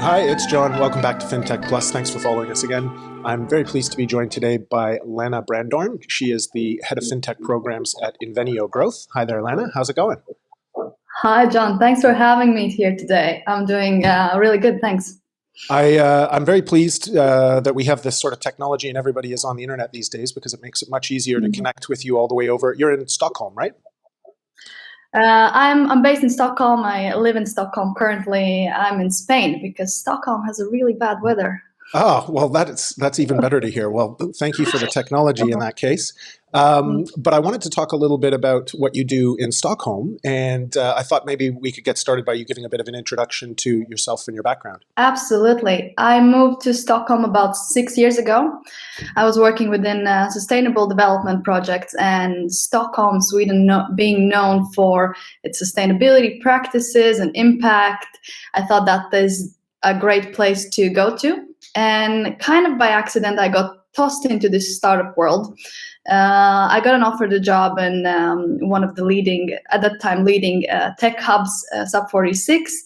Hi, it's John. Welcome back to FinTech Plus. Thanks for following us again. I'm very pleased to be joined today by Lana Brandorne. She is the head of FinTech programs at Invenio Growth. Hi there, Lana. How's it going? Hi, John. Thanks for having me here today. I'm doing really good, thanks. I'm very pleased that we have this sort of technology and everybody is on the internet these days because it makes it much easier to connect with you all the way over. You're in Stockholm, right? I'm based in Stockholm. I live in Stockholm currently. I'm in Spain because Stockholm has a really bad weather. Oh, well, that's even better to hear. Well, thank you for the technology in that case. But I wanted to talk a little bit about what you do in Stockholm, and I thought maybe we could get started by you giving a bit of an introduction to yourself and your background. Absolutely. I moved to Stockholm about 6 years ago. I was working within sustainable development projects, and Stockholm, Sweden, being known for its sustainability practices and impact, I thought that is a great place to go to. And kind of by accident, I got tossed into this startup world. I got an offer to job in one of the leading tech hubs, Sub 46,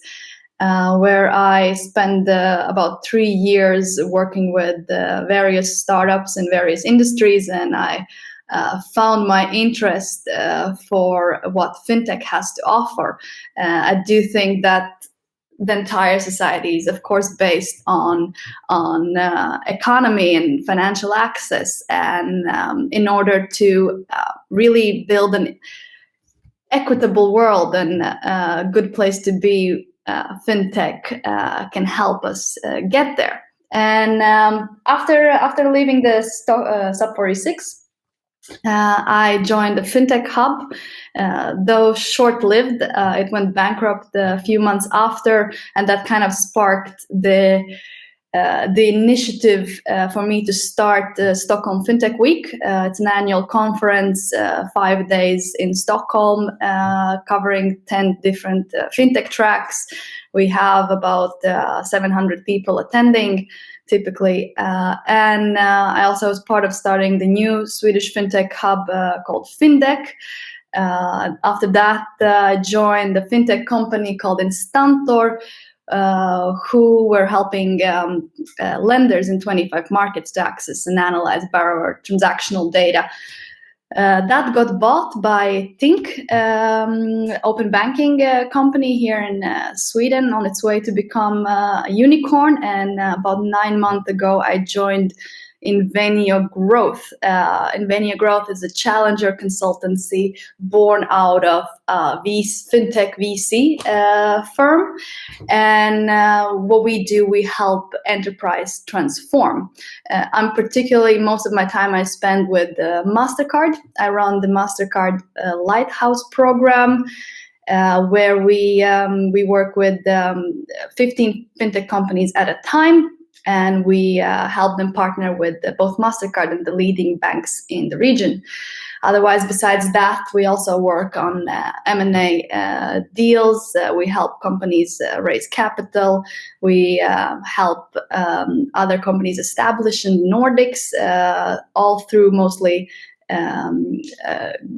where I spent about 3 years working with various startups in various industries, and I found my interest for what fintech has to offer. I do think that the entire society is, of course, based on economy and financial access, and in order to really build an equitable world and a good place to be, fintech can help us get there. And after leaving the Sub 46, I joined a fintech hub, though short-lived. It went bankrupt a few months after, and that kind of sparked the initiative for me to start the Stockholm Fintech Week. It's an annual conference, 5 days in Stockholm, covering 10 different fintech tracks. We have about 700 people attending typically. And I also was part of starting the new Swedish FinTech hub called Fintech. After that, I joined the fintech company called Instantor, who were helping lenders in 25 markets to access and analyze borrower transactional data. That got bought by Tink, open banking company here in Sweden, on its way to become a unicorn. And about 9 months ago, I joined Invenio Growth. Invenio Growth is a challenger consultancy born out of FinTech VC firm. And what we do, we help enterprise transform. Most of my time I spend with Mastercard. I run the Mastercard Lighthouse program, where we work with 15 fintech companies at a time. And we help them partner with both Mastercard and the leading banks in the region. Otherwise, besides that, we also work on M&A deals. We help companies raise capital. We help other companies establish in Nordics, all through mostly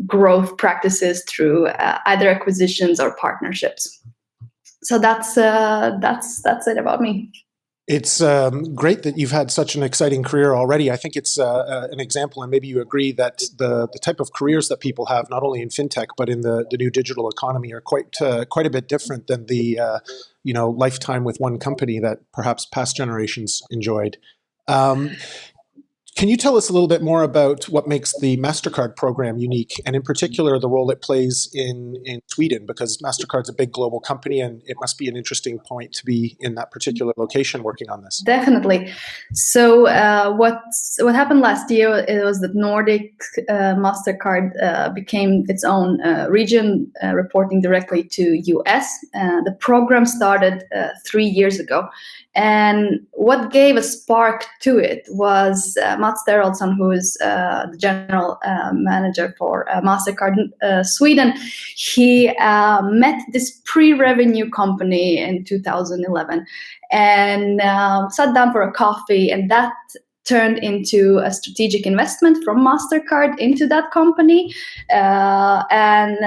growth practices through either acquisitions or partnerships. So that's it about me. It's great that you've had such an exciting career already. I think it's an example, and maybe you agree, that the type of careers that people have, not only in fintech but in the new digital economy, are quite a bit different than the lifetime with one company that perhaps past generations enjoyed. Can you tell us a little bit more about what makes the Mastercard program unique, and in particular the role it plays in Sweden? Because Mastercard's a big global company, and it must be an interesting point to be in that particular location working on this. Definitely. So what happened last year, it was that Nordic Mastercard became its own region, reporting directly to US. The program started 3 years ago. And what gave a spark to it was Mats Deroldsson, who is the general manager for Mastercard Sweden. He met this pre-revenue company in 2011 and sat down for a coffee, and that turned into a strategic investment from Mastercard into that company, and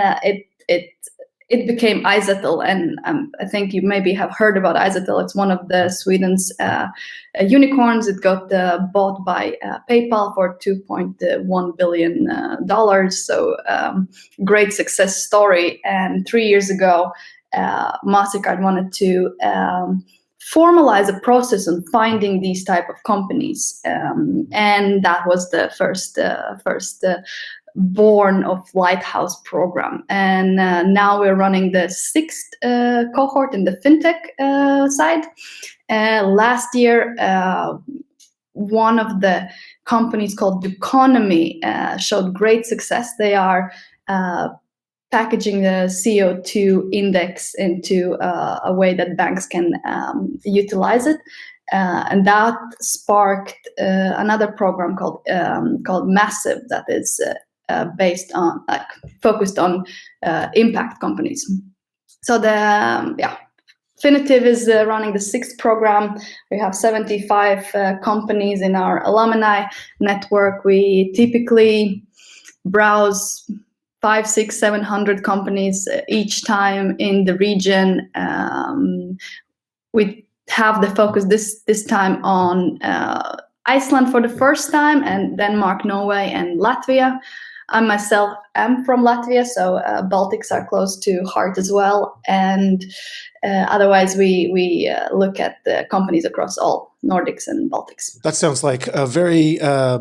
it became Izettle, and I think you maybe have heard about Izettle. It's one of the Sweden's unicorns. It got bought by PayPal for $2.1 billion. So great success story. And 3 years ago, Mastercard wanted to formalize a process on finding these type of companies, and that was the first born of Lighthouse program. And now we're running the 6th cohort in the fintech side. Last year, one of the companies called Duconomy showed great success. They are packaging the CO2 index into a way that banks can utilize it. And that sparked another program called Massive, that is based on focused on impact companies. So Finitive is running the 6th program. We have 75 companies in our alumni network. We typically browse 500, 600, 700 companies each time in the region. We have the focus this time on Iceland for the first time, and Denmark, Norway, and Latvia. I myself am from Latvia, so Baltics are close to heart as well. And otherwise, we look at the companies across all Nordics and Baltics. That sounds like a very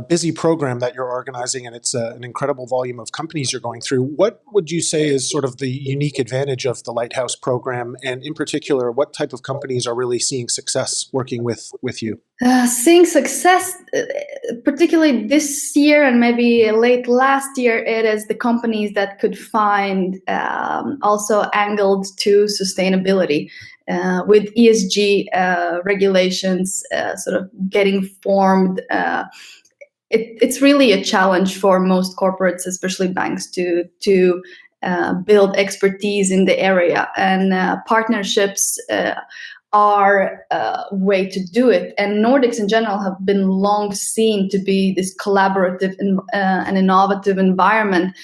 busy program that you're organizing, and it's an incredible volume of companies you're going through. What would you say is sort of the unique advantage of the Lighthouse program? And in particular, what type of companies are really seeing success working with you? Seeing success, particularly this year and maybe late last year, it is the companies that could find also angled to sustainability. With ESG regulations sort of getting formed, it's really a challenge for most corporates, especially banks, to build expertise in the area, and partnerships are a way to do it. And Nordics in general have been long seen to be this collaborative and innovative environment.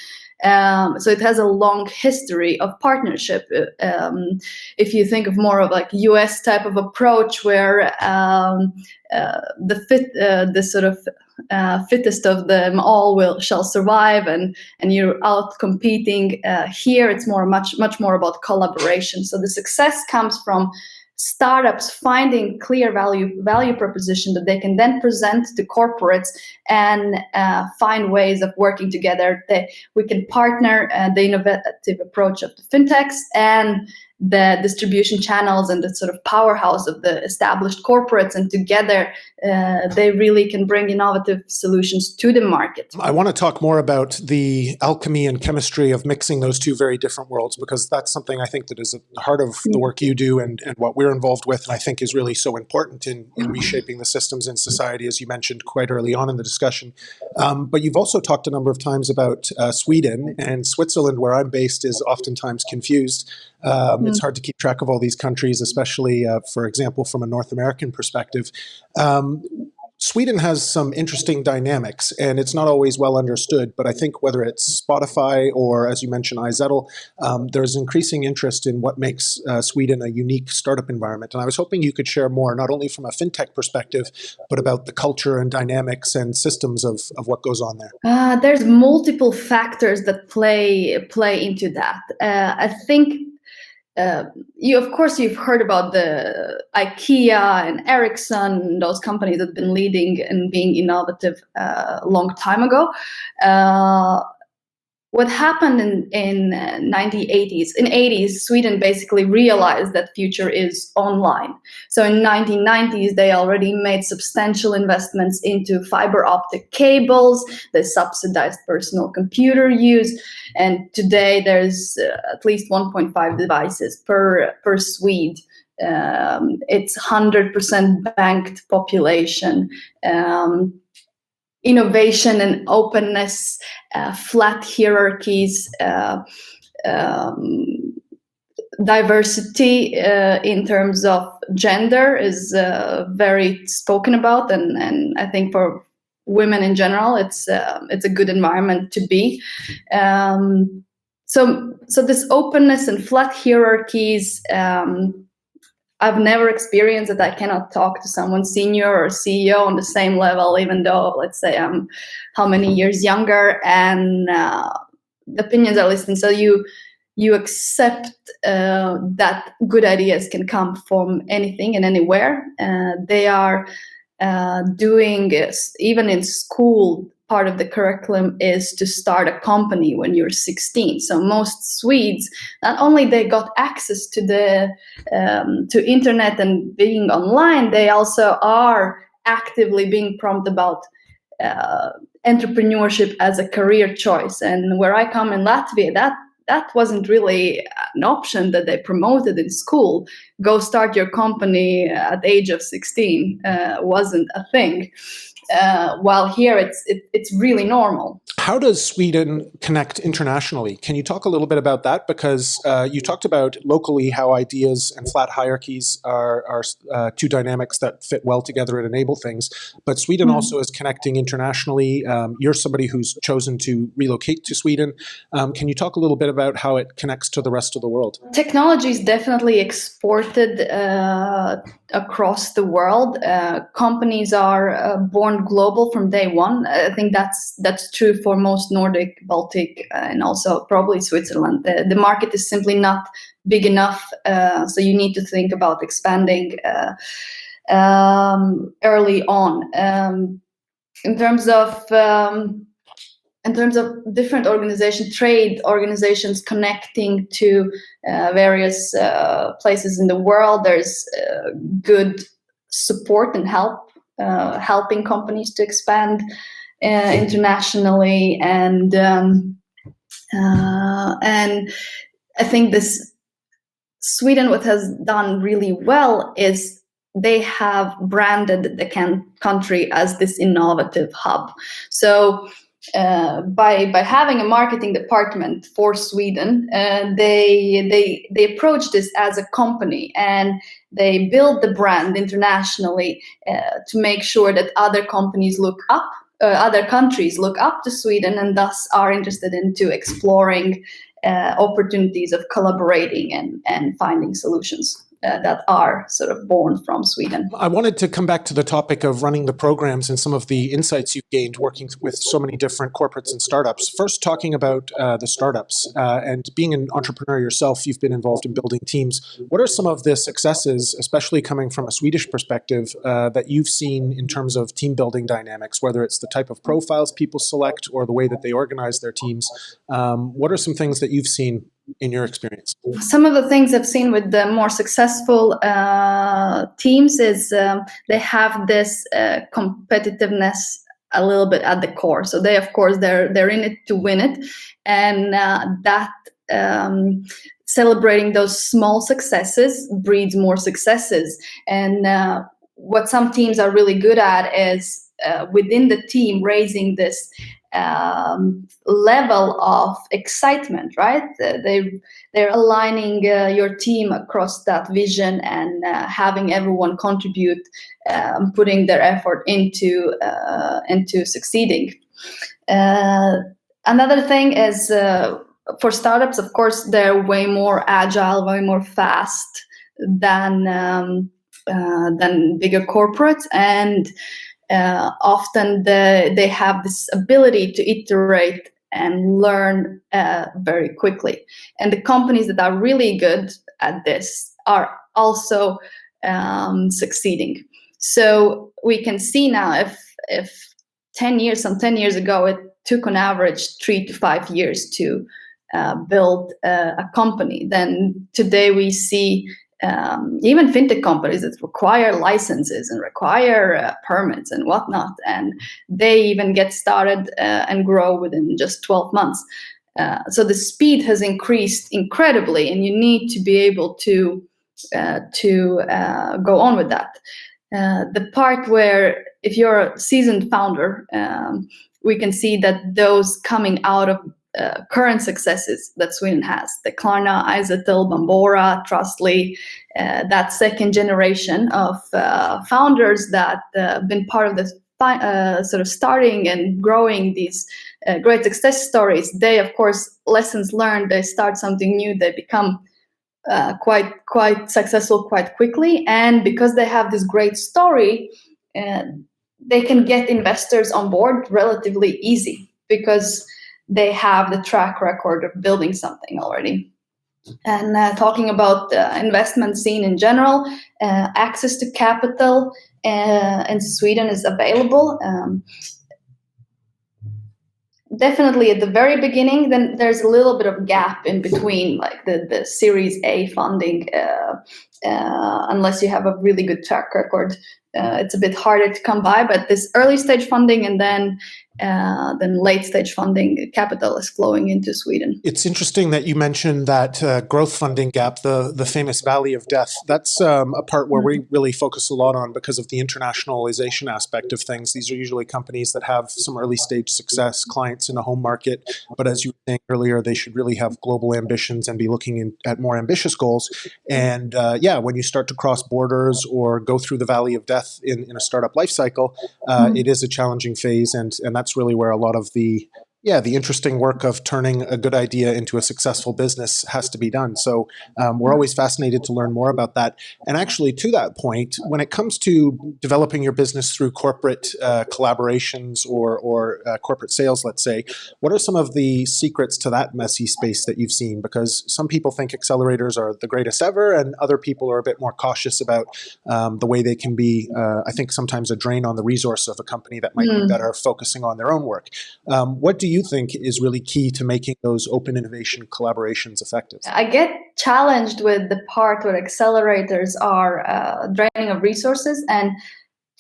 So it has a long history of partnership. If you think of more of like US type of approach, where the sort of fittest of them all shall survive, and you're out competing. Here, it's much more about collaboration. So the success comes from startups finding clear value proposition that they can then present to corporates and find ways of working together. We can partner the innovative approach of the fintechs and the distribution channels and the sort of powerhouse of the established corporates, and together they really can bring innovative solutions to the market. I want to talk more about the alchemy and chemistry of mixing those two very different worlds, because that's something I think that is at the heart of the work you do and what we're involved with, and I think is really so important in reshaping the systems in society, as you mentioned quite early on in the discussion. But you've also talked a number of times about Sweden, and Switzerland, where I'm based, is oftentimes confused. It's hard to keep track of all these countries, especially, for example, from a North American perspective. Sweden has some interesting dynamics, and it's not always well understood, but I think whether it's Spotify or, as you mentioned, Izettle, there's increasing interest in what makes Sweden a unique startup environment. And I was hoping you could share more, not only from a fintech perspective, but about the culture and dynamics and systems of what goes on there. There's multiple factors that play into that. I think you've heard about the IKEA and Ericsson, those companies that have been leading and being innovative a long time ago. What happened in 1980s? In 80s, Sweden basically realized that future is online. So in 1990s, they already made substantial investments into fiber optic cables. They subsidized personal computer use, and today there's at least 1.5 devices per Swede. It's 100% banked population. Innovation and openness, flat hierarchies, diversity in terms of gender is very spoken about, and I think for women in general, it's a good environment to be. so this openness and flat hierarchies, I've never experienced that. I cannot talk to someone senior or CEO on the same level, even though, let's say, I'm how many years younger, and the opinions are listened. So you accept that good ideas can come from anything and anywhere. They are doing, even in school, part of the curriculum is to start a company when you're 16. So most Swedes, not only they got access to the to internet and being online, they also are actively being prompted about entrepreneurship as a career choice. And where I come in Latvia, that wasn't really an option that they promoted in school. Go start your company at the age of 16 wasn't a thing. While here it's really normal. How does Sweden connect internationally? Can you talk a little bit about that? Because you talked about locally how ideas and flat hierarchies are two dynamics that fit well together and enable things. But Sweden also is connecting internationally. You're somebody who's chosen to relocate to Sweden. Can you talk a little bit about how it connects to the rest of the world? Technology is definitely exported across the world. Companies are born global from day one. I think that's true for most Nordic, Baltic, and also probably Switzerland. The market is simply not big enough, so you need to think about expanding early on. In terms of different organizations, trade organizations connecting to various places in the world, there's good support and help, helping companies to expand internationally. And I think Sweden, what has done really well is they have branded the country as this innovative hub. So by having a marketing department for Sweden, they approach this as a company, and they build the brand internationally to make sure that other countries look up to Sweden, and thus are interested into exploring opportunities of collaborating and finding solutions that are sort of born from Sweden. I wanted to come back to the topic of running the programs and some of the insights you've gained working with so many different corporates and startups. First, talking about the startups and being an entrepreneur yourself, you've been involved in building teams. What are some of the successes, especially coming from a Swedish perspective, that you've seen in terms of team building dynamics, whether it's the type of profiles people select or the way that they organize their teams? What are some things that you've seen in your experience? Some of the things I've seen with the more successful teams is they have this competitiveness a little bit at the core. So they, of course, they're in it to win it, and celebrating those small successes breeds more successes. And what some teams are really good at is within the team raising this level of excitement, right? They're aligning your team across that vision and having everyone contribute, putting their effort into succeeding. Another thing is for startups, of course, they're way more agile, way more fast than bigger corporates, and often they have this ability to iterate and learn very quickly. And the companies that are really good at this are also succeeding. So we can see now if 10 years ago, it took on average 3 to 5 years to build a company, then today we see even fintech companies that require licenses and require permits and whatnot, and they even get started and grow within just 12 months. So the speed has increased incredibly, and you need to be able to go on with that. The part where if you're a seasoned founder, we can see that those coming out of current successes that Sweden has, the Klarna, Izettle, Bambora, Trustly, that second generation of founders that been part of the sort of starting and growing these great success stories, they, of course, lessons learned, they start something new, they become quite successful quite quickly. And because they have this great story, they can get investors on board relatively easy because they have the track record of building something already. And talking about the investment scene in general, access to capital in Sweden is available. Definitely at the very beginning, then there's a little bit of gap in between, like the Series A funding, unless you have a really good track record. It's a bit harder to come by, but this early stage funding and then late stage funding capital is flowing into Sweden. It's interesting that you mentioned that growth funding gap, the famous Valley of Death. That's a part where we really focus a lot on because of the internationalization aspect of things. These are usually companies that have some early stage success, clients in a home market, but as you were saying earlier, they should really have global ambitions and be looking at more ambitious goals. And when you start to cross borders or go through the Valley of Death in a startup life cycle, it is a challenging phase, and that's really where a lot of the interesting work of turning a good idea into a successful business has to be done. So we're always fascinated to learn more about that. And actually, to that point, when it comes to developing your business through corporate collaborations or corporate sales, let's say, what are some of the secrets to that messy space that you've seen? Because some people think accelerators are the greatest ever, and other people are a bit more cautious about the way they can be, I think, sometimes a drain on the resource of a company that might be better focusing on their own work. What do you think is really key to making those open innovation collaborations effective? I get challenged with the part where accelerators are draining of resources, and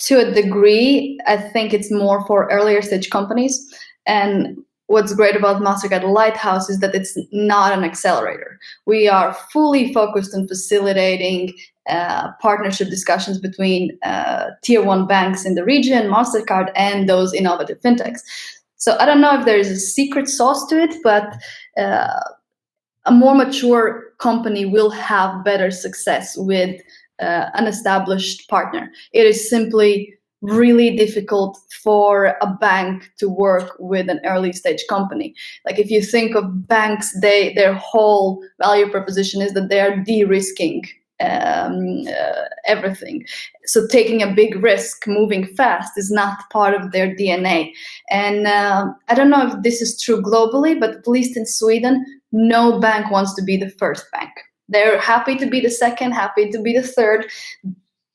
to a degree, I think it's more for earlier stage companies. And what's great about Mastercard Lighthouse is that it's not an accelerator. We are fully focused on facilitating partnership discussions between tier one banks in the region, Mastercard, and those innovative fintechs. So I don't know if there is a secret sauce to it, but a more mature company will have better success with an established partner. It is simply really difficult for a bank to work with an early stage company. Like if you think of banks, their whole value proposition is that they are de-risking everything. So taking a big risk, moving fast is not part of their DNA. And I don't know if this is true globally, but at least in Sweden, no bank wants to be the first bank. They're happy to be the second, happy to be the third,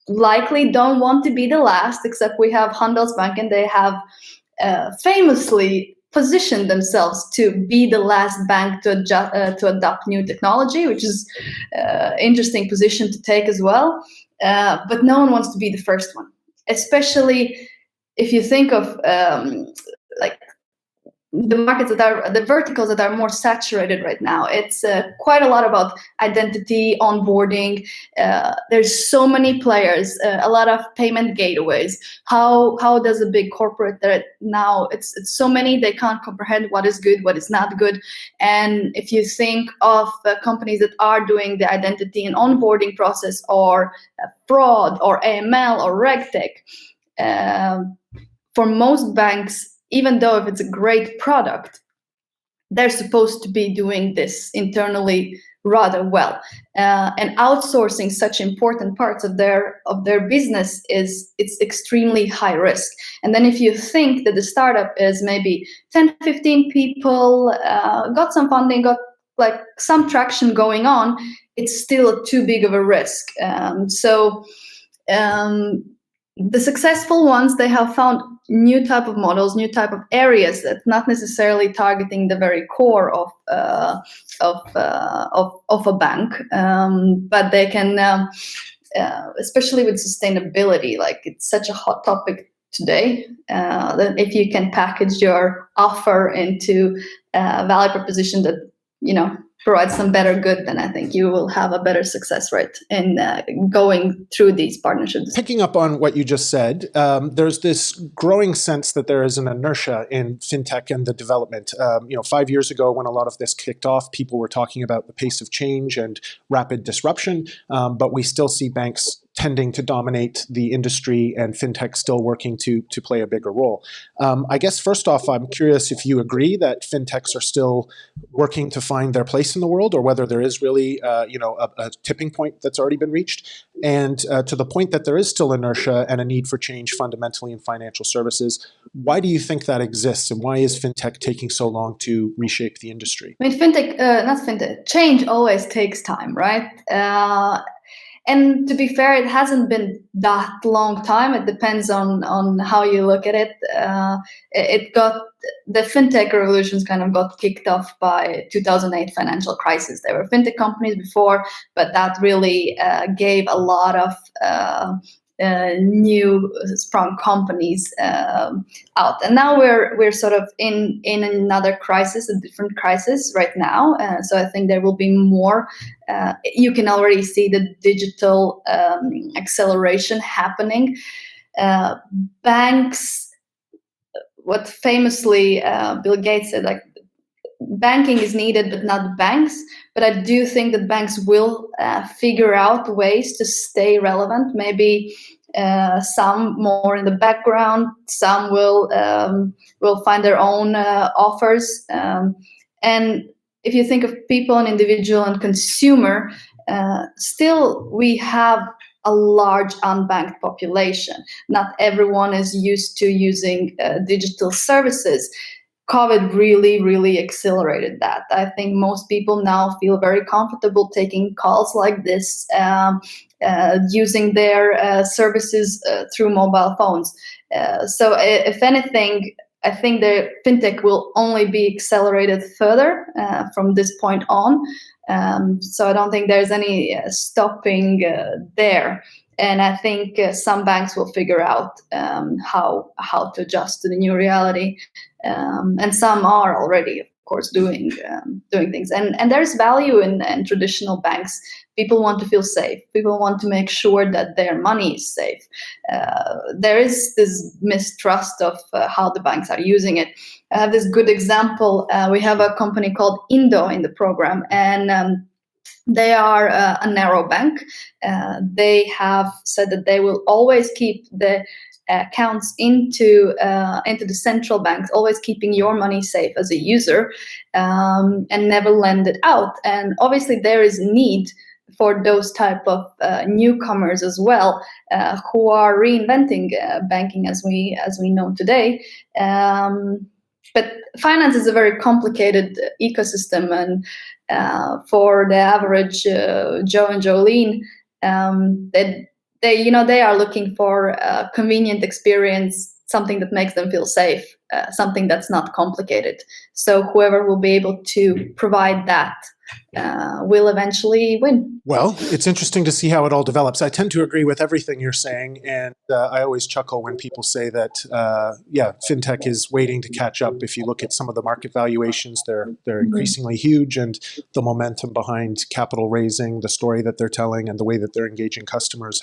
likely don't want to be the last, except we have Handelsbanken, and they have famously positioned themselves to be the last bank to adopt new technology, which is interesting position to take as well. But no one wants to be the first one, especially if you think of like the markets that are the verticals that are more saturated right now. It's quite a lot about identity, onboarding. There's so many players, a lot of payment gateways. How does a big corporate that now it's so many, they can't comprehend what is good, what is not good. And if you think of companies that are doing the identity and onboarding process, or fraud, or AML, or RegTech, for most banks, even though if it's a great product, they're supposed to be doing this internally rather well. And outsourcing such important parts of their business it's extremely high risk. And then if you think that the startup is maybe 10, 15 people, got some funding, got like some traction going on, it's still too big of a risk. The successful ones, they have found new type of models, new type of areas that's not necessarily targeting the very core of a bank, but they can, especially with sustainability, like it's such a hot topic today, that if you can package your offer into a value proposition that provide some better good, then I think you will have a better success rate in going through these partnerships. Picking up on what you just said, there's this growing sense that there is an inertia in fintech and the development. 5 years ago, when a lot of this kicked off, people were talking about the pace of change and rapid disruption, but we still see banks tending to dominate the industry and fintech still working to play a bigger role. I guess first off, I'm curious if you agree that fintechs are still working to find their place in the world, or whether there is really a tipping point that's already been reached. And to the point that there is still inertia and a need for change fundamentally in financial services, why do you think that exists, and why is fintech taking so long to reshape the industry? I mean, change always takes time, right? And to be fair, it hasn't been that long time. It depends on how you look at it. The fintech revolutions kind of got kicked off by 2008 financial crisis. There were fintech companies before, but that really gave a lot of new strong companies out. And now we're sort of in another crisis, a different crisis right now. So I think there will be more. You can already see the digital acceleration happening. Banks, what famously Bill Gates said, like, banking is needed, but not banks. But I do think that banks will figure out ways to stay relevant. Maybe some more in the background. Some will find their own offers. And if you think of people and individual and consumer, still we have a large unbanked population. Not everyone is used to using digital services. COVID really, really accelerated that. I think most people now feel very comfortable taking calls like this, using their services through mobile phones. So if anything, I think the fintech will only be accelerated further from this point on. So I don't think there's any stopping there. And I think some banks will figure out how to adjust to the new reality. And some are already, of course, doing things. And there's value in traditional banks. People want to feel safe. People want to make sure that their money is safe. There is this mistrust of how the banks are using it. I have this good example. We have a company called Indo in the program, and they are a narrow bank. They have said that they will always keep the accounts into the central banks, always keeping your money safe as a user, and never lend it out. And obviously there is need for those type of newcomers as well, who are reinventing banking as we know today. But finance is a very complicated ecosystem, and for the average Joe and Jolene, they are looking for a convenient experience, something that makes them feel safe, something that's not complicated. So whoever will be able to provide that will eventually win. Well, it's interesting to see how it all develops. I tend to agree with everything you're saying, and I always chuckle when people say that, fintech is waiting to catch up. If you look at some of the market valuations, they're increasingly huge, and the momentum behind capital raising, the story that they're telling, and the way that they're engaging customers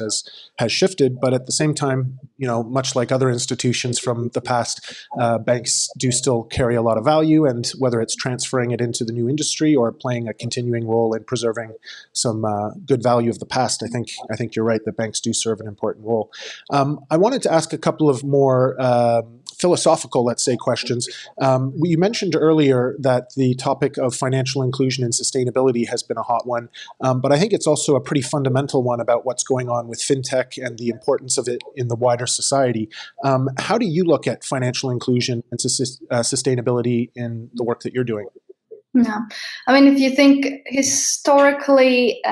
has shifted. But at the same time, much like other institutions from the past, banks do still carry a lot of value, and whether it's transferring it into the new industry or playing a continuing role in preserving some good value of the past, I think you're right that banks do serve an important role. I wanted to ask a couple of more philosophical, let's say, questions. You mentioned earlier that the topic of financial inclusion and sustainability has been a hot one, but I think it's also a pretty fundamental one about what's going on with fintech and the importance of it in the wider society. How do you look at financial inclusion and sustainability in the work that you're doing? Yeah, I mean, if you think historically,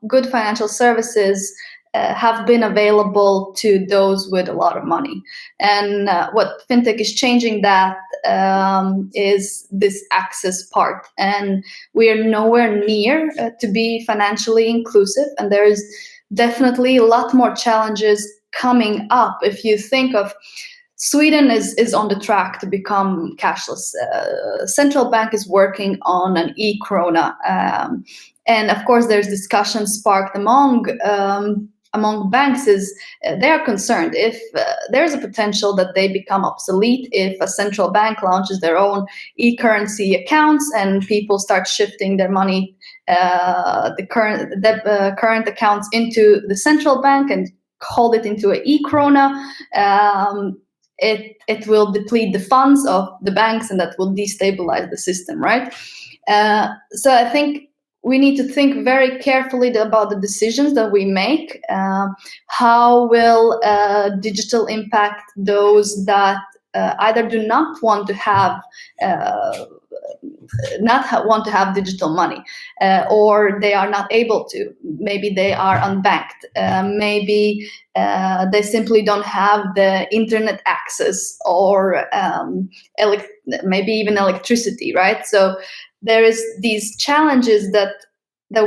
good financial services have been available to those with a lot of money. And what fintech is changing that is this access part. And we are nowhere near to be financially inclusive. And there's definitely a lot more challenges coming up. If you think of Sweden is on the track to become cashless. Central bank is working on an e-krona. And of course, there's discussion sparked among among banks is they are concerned if there's a potential that they become obsolete if a central bank launches their own e-currency accounts and people start shifting their money, the current accounts into the central bank and hold it into an e-krona. It will deplete the funds of the banks, and that will destabilize the system, right? So I think we need to think very carefully about the decisions that we make. How will digital impact those that either do not want to have want to have digital money, or they are not able to. Maybe they are unbanked. Maybe they simply don't have the internet access, or maybe even electricity, right? So there is these challenges that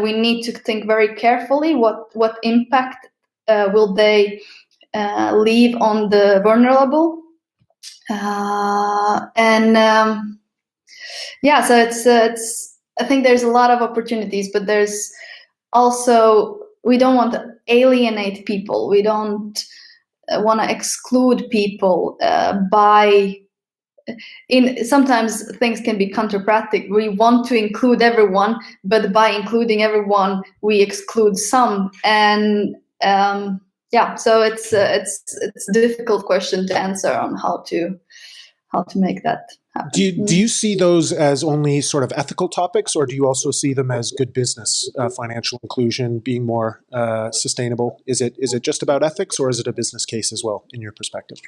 we need to think very carefully. What impact will they leave on the vulnerable? So it's. I think there's a lot of opportunities, but there's also, we don't want to alienate people. We don't want to exclude people sometimes things can be counterproductive. We want to include everyone, but by including everyone, we exclude some. And so it's a difficult question to answer on how to make that happen. Do you see those as only sort of ethical topics, or do you also see them as good business, financial inclusion, being more sustainable? Is it just about ethics, or is it a business case as well, in your perspective?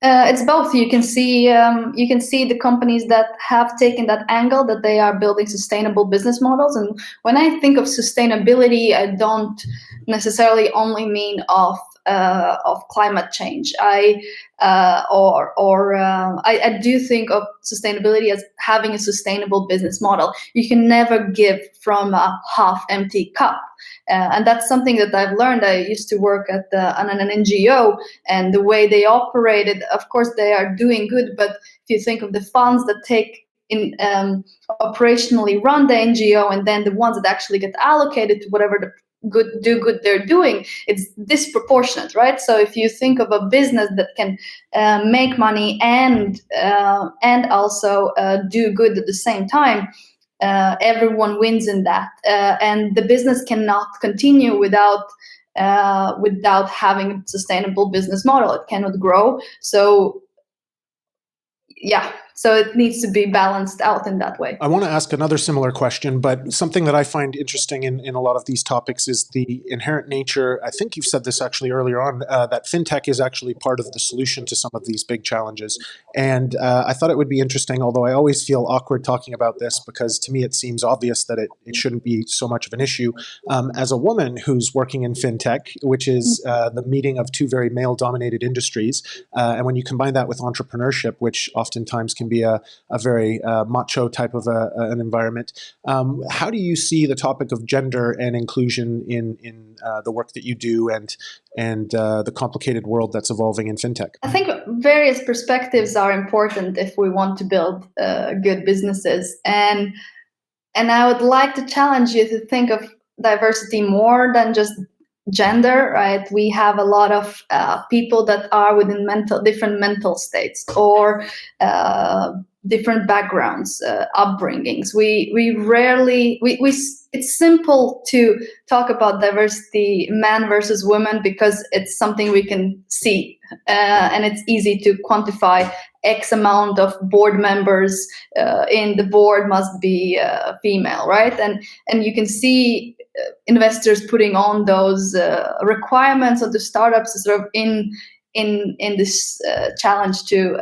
It's both. You can see the companies that have taken that angle, that they are building sustainable business models. And when I think of sustainability, I don't necessarily only mean of climate change. I do think of sustainability as having a sustainable business model. You can never give from a half-empty cup. And that's something that I've learned. I used to work on an NGO, and the way they operated, of course, they are doing good. But if you think of the funds that take in operationally run the NGO, and then the ones that actually get allocated to whatever the good they're doing, it's disproportionate, right? So if you think of a business that can make money and also do good at the same time, everyone wins in that, and the business cannot continue without having a sustainable business model. It cannot grow. So it needs to be balanced out in that way. I want to ask another similar question, but something that I find interesting in a lot of these topics is the inherent nature. I think you've said this actually earlier on, that fintech is actually part of the solution to some of these big challenges. And I thought it would be interesting, although I always feel awkward talking about this because to me it seems obvious that it shouldn't be so much of an issue. As a woman who's working in fintech, which is the meeting of two very male-dominated industries, and when you combine that with entrepreneurship, which oftentimes can be a very macho type of an environment. How do you see the topic of gender and inclusion in the work that you do and the complicated world that's evolving in fintech? I think various perspectives are important if we want to build good businesses. And I would like to challenge you to think of diversity more than just gender, right? We have a lot of people that are within different mental states or different backgrounds, upbringings. We rarely it's simple to talk about diversity, man versus woman, because it's something we can see, and it's easy to quantify. X amount of board members in the board must be female, right? And you can see investors putting on those requirements of the startups sort of in this challenge to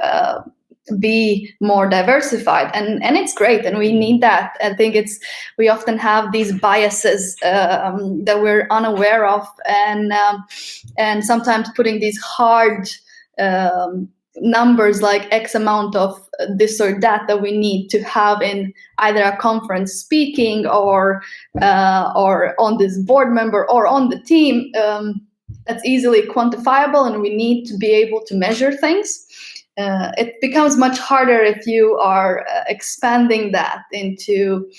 be more diversified, and it's great, and we need that. I think we often have these biases that we're unaware of, and sometimes putting these hard numbers like X amount of this or that we need to have in either a conference speaking or on this board member or on the team. That's easily quantifiable, and we need to be able to measure things. It becomes much harder if you are expanding that into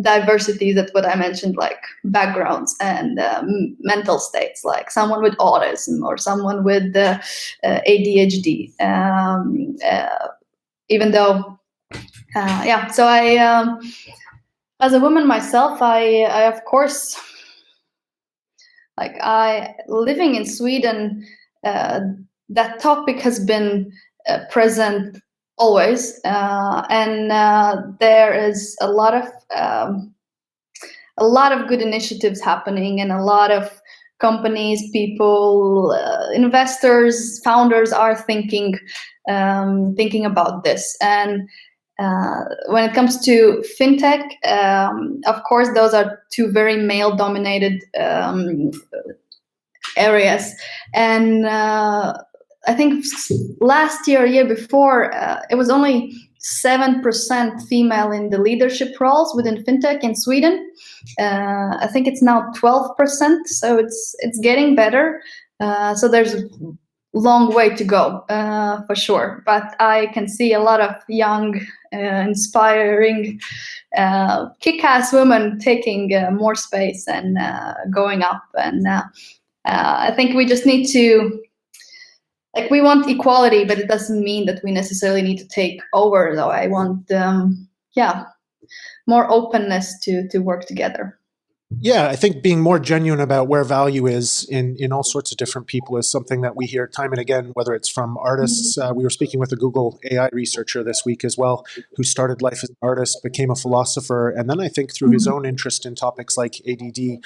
diversity, that what I mentioned, like backgrounds and mental states, like someone with autism or someone with ADHD. Even though, so I, as a woman myself, I of course, like living in Sweden, that topic has been present always, and there is a lot of good initiatives happening, and a lot of companies, people, investors, founders are thinking about this. And when it comes to fintech, of course, those are two very male-dominated areas, and I think last year, year before, it was only 7% female in the leadership roles within fintech in Sweden. I think it's now 12%, so it's getting better. So there's a long way to go, for sure. But I can see a lot of young, inspiring, kick-ass women taking more space and going up. And I think we just need to, like, we want equality, but it doesn't mean that we necessarily need to take over, though. I want, more openness to work together. Yeah, I think being more genuine about where value is in all sorts of different people is something that we hear time and again, whether it's from artists. We were speaking with a Google AI researcher this week as well, who started life as an artist, became a philosopher, and then I think through his own interest in topics like ADD,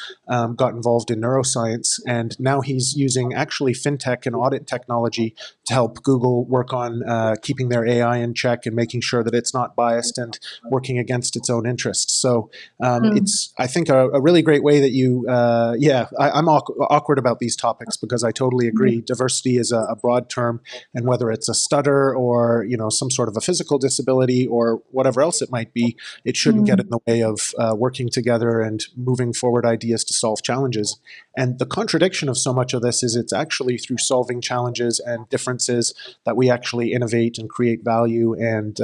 got involved in neuroscience, and now he's using actually fintech and audit technology to help Google work on keeping their AI in check and making sure that it's not biased and working against its own interests. So it's, I think, a really great way that you, I'm awkward about these topics because I totally agree. Diversity is a broad term, and whether it's a stutter or, you know, some sort of a physical disability or whatever else it might be, it shouldn't get in the way of working together and moving forward ideas to solve challenges. And the contradiction of so much of this is it's actually through solving challenges and differences that we actually innovate and create value. And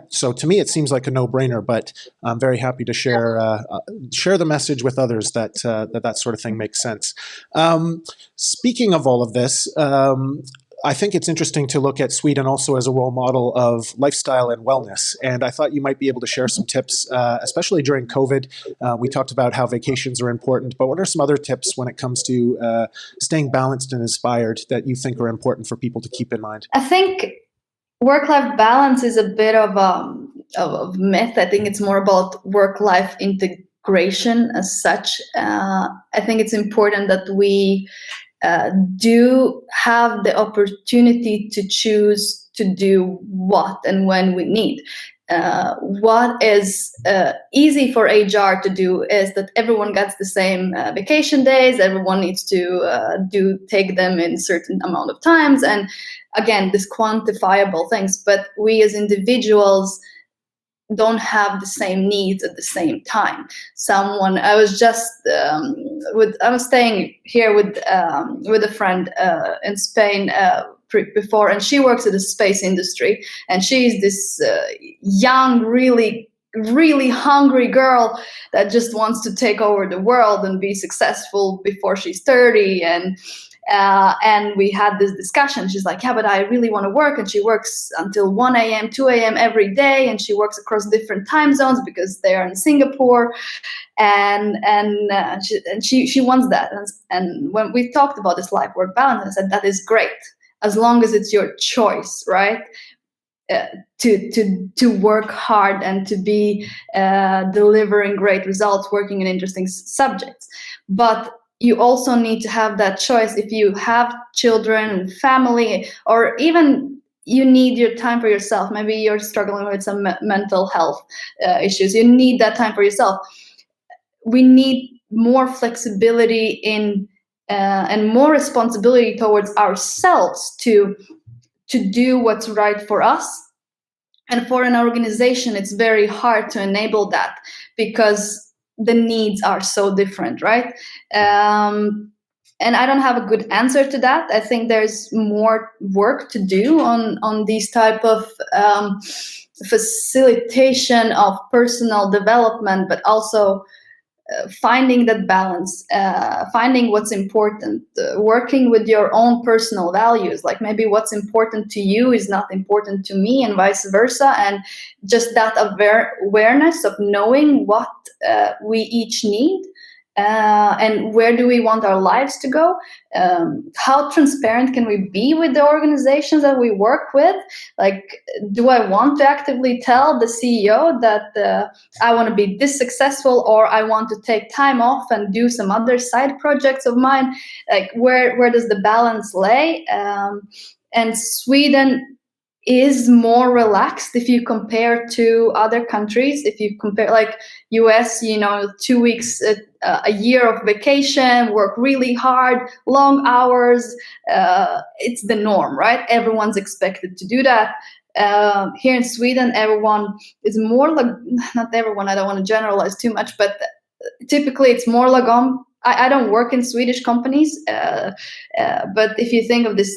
so to me, it seems like a no-brainer, but I'm very happy to share the message with others that that sort of thing makes sense. Speaking of all of this, I think it's interesting to look at Sweden also as a role model of lifestyle and wellness. And I thought you might be able to share some tips, especially during COVID. We talked about how vacations are important, but what are some other tips when it comes to staying balanced and inspired that you think are important for people to keep in mind? I think work-life balance is a bit of a myth. I think it's more about work-life integration as such. I think it's important that we do have the opportunity to choose to do what and when we need. What is easy for HR to do is that everyone gets the same vacation days. Everyone needs to take them in certain amount of times, and again, these quantifiable things. But we as individuals don't have the same needs at the same time. I was just I was staying here with a friend in Spain before, and she works in the space industry, and she's this young, really hungry girl that just wants to take over the world and be successful before she's 30. And we had this discussion. She's like, yeah, but I really want to work. And she works until 1 a.m., 2 a.m. every day. And she works across different time zones because they are in Singapore. And she wants that. And when we talked about this life-work balance, I said, that is great, as long as it's your choice, right? To work hard and to be delivering great results, working in interesting subjects. But you also need to have that choice if you have children and family, or even you need your time for yourself. Maybe you're struggling with some mental health issues. You need that time for yourself. We need more flexibility in and more responsibility towards ourselves to do what's right for us. And for an organization, it's very hard to enable that because the needs are so different, right? And I don't have a good answer to that. I think there's more work to do on these type of facilitation of personal development, but also finding that balance, finding what's important, working with your own personal values. Like maybe what's important to you is not important to me, and vice versa. And just that awareness of knowing what we each need. And where do we want our lives to go? How transparent can we be with the organizations that we work with? Like, do I want to actively tell the CEO that I want to be this successful, or I want to take time off and do some other side projects of mine? Like, where does the balance lay? And Sweden is more relaxed if you compare to other countries. If you compare, like US, 2 weeks a year of vacation, work really hard, long hours, it's the norm, right? Everyone's expected to do that. Here in Sweden, everyone is more like, not everyone, I don't want to generalize too much, but typically it's more like, I don't work in Swedish companies, but if you think of this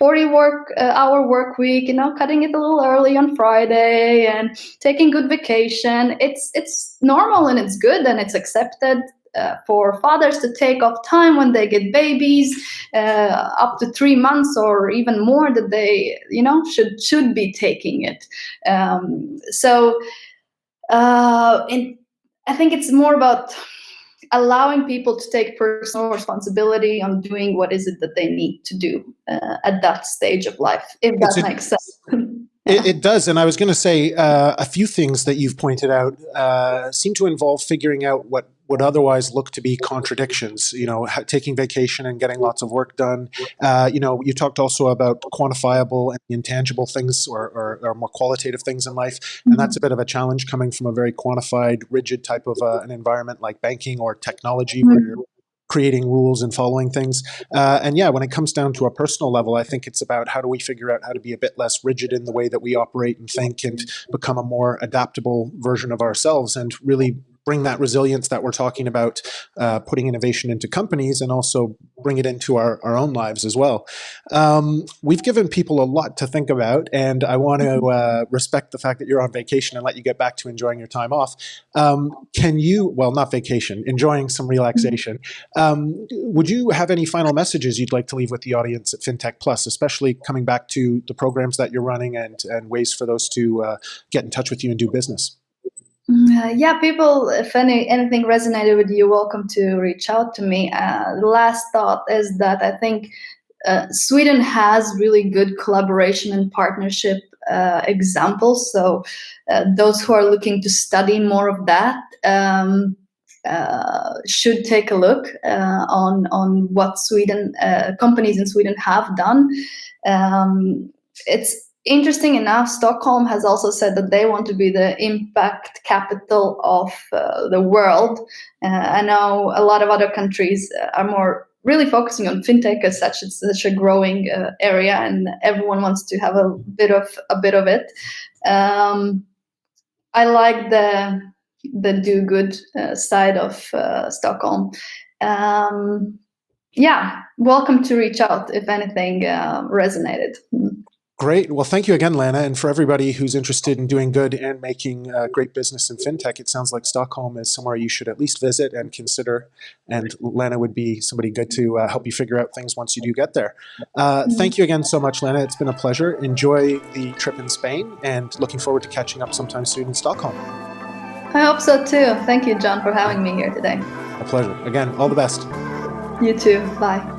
40-hour work week, cutting it a little early on Friday and taking good vacation, it's normal and it's good and it's accepted for fathers to take off time when they get babies, up to 3 months or even more, that they should be taking it. So I think it's more about allowing people to take personal responsibility on doing what is it that they need to do at that stage of life, if that makes sense. It does. And I was going to say a few things that you've pointed out seem to involve figuring out what would otherwise look to be contradictions, taking vacation and getting lots of work done. You talked also about quantifiable and intangible things or more qualitative things in life. And that's a bit of a challenge coming from a very quantified, rigid type of an environment like banking or technology, where you're creating rules and following things. And when it comes down to a personal level, I think it's about how do we figure out how to be a bit less rigid in the way that we operate and think, and become a more adaptable version of ourselves, and really bring that resilience that we're talking about, putting innovation into companies, and also bring it into our own lives as well. We've given people a lot to think about, and I want to respect the fact that you're on vacation and let you get back to enjoying your time off. Can you, well, not vacation, enjoying some relaxation. Would you have any final messages you'd like to leave with the audience at FinTech Plus, especially coming back to the programs that you're running and ways for those to get in touch with you and do business? People, if anything resonated with you, welcome to reach out to me. The last thought is that I think Sweden has really good collaboration and partnership examples. So those who are looking to study more of that should take a look on what companies in Sweden have done. It's interesting enough, Stockholm has also said that they want to be the impact capital of the world. I know a lot of other countries are more really focusing on fintech as such. It's such a growing area, and everyone wants to have a bit of it. I like the do good side of Stockholm. Welcome to reach out if anything resonated. Great. Well, thank you again, Lana. And for everybody who's interested in doing good and making great business in fintech, it sounds like Stockholm is somewhere you should at least visit and consider. And Lana would be somebody good to help you figure out things once you do get there. Thank you again so much, Lana. It's been a pleasure. Enjoy the trip in Spain, and looking forward to catching up sometime soon in Stockholm. I hope so too. Thank you, John, for having me here today. A pleasure. Again, all the best. You too. Bye.